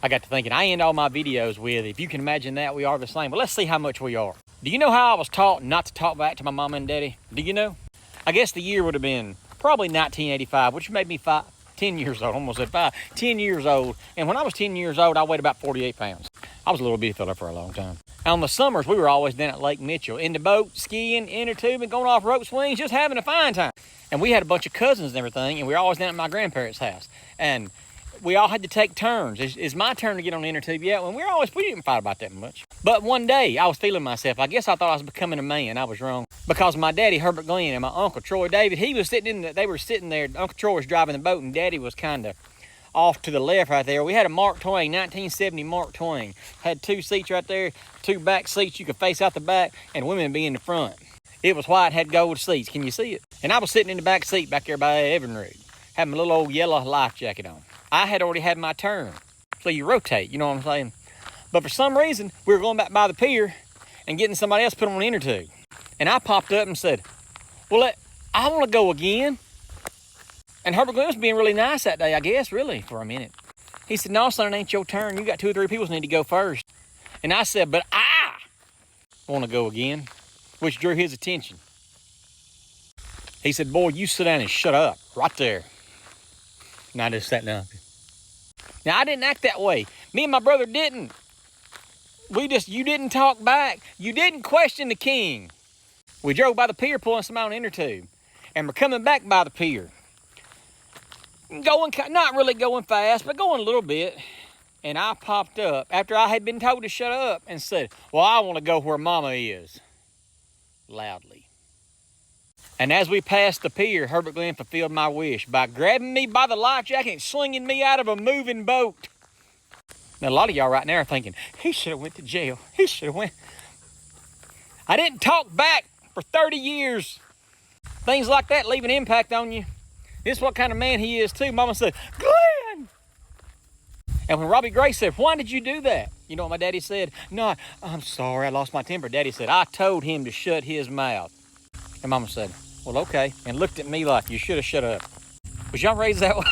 I got to thinking, I end all my videos with, if you can imagine that, we are the same. But let's see how much we are. Do you know how I was taught not to talk back to my mama and daddy? Do you know? I guess the year would have been probably 1985, which made me 10 years old, almost said 10 years old. And when I was 10 years old, I weighed about 48 pounds. I was a little bitty fella for a long time. And on the summers, we were always down at Lake Mitchell, in the boat, skiing, inner tubing, going off rope swings, just having a fine time. And we had a bunch of cousins and everything, and we were always down at my grandparents' house. And we all had to take turns. It's my turn to get on the inner tube yet. When we didn't fight about that much. But one day, I was feeling myself. I guess I thought I was becoming a man. I was wrong. Because my daddy, Herbert Glenn, and my uncle, Troy David, they were sitting there. Uncle Troy was driving the boat, and Daddy was kind of off to the left right there. We had a Mark Twain, 1970 Mark Twain. Had 2 seats right there, 2 back seats. You could face out the back, and women be in the front. It was white, had gold seats. Can you see it? And I was sitting in the back seat back there by Evinrude, having my little old yellow life jacket on. I had already had my turn. So you rotate, you know what I'm saying? But for some reason, we were going back by the pier and getting somebody else put on the inner tube. And I popped up and said, well, I want to go again. And Herbert Glenn was being really nice that day, I guess, really, for a minute. He said, no, son, it ain't your turn. You got 2 or 3 people that need to go first. And I said, but I want to go again, which drew his attention. He said, boy, you sit down and shut up right there. And I just sat down. Now, I didn't act that way. Me and my brother didn't. You didn't talk back. You didn't question the king. We drove by the pier pulling some out on the inner tube. And we're coming back by the pier. Not really going fast, but going a little bit. And I popped up after I had been told to shut up and said, well, I want to go where Mama is. Loudly. And as we passed the pier, Herbert Glenn fulfilled my wish by grabbing me by the life jacket and slinging me out of a moving boat. Now, a lot of y'all right now are thinking, he should have went to jail. He should have went. I didn't talk back for 30 years. Things like that leave an impact on you. This is what kind of man he is, too. Mama said, Glenn! And when Robbie Gray said, why did you do that? You know what my daddy said? No, I'm sorry, I lost my temper. Daddy said, I told him to shut his mouth. And Mama said, well, okay. And looked at me like, you should have shut up. Was y'all raised that way?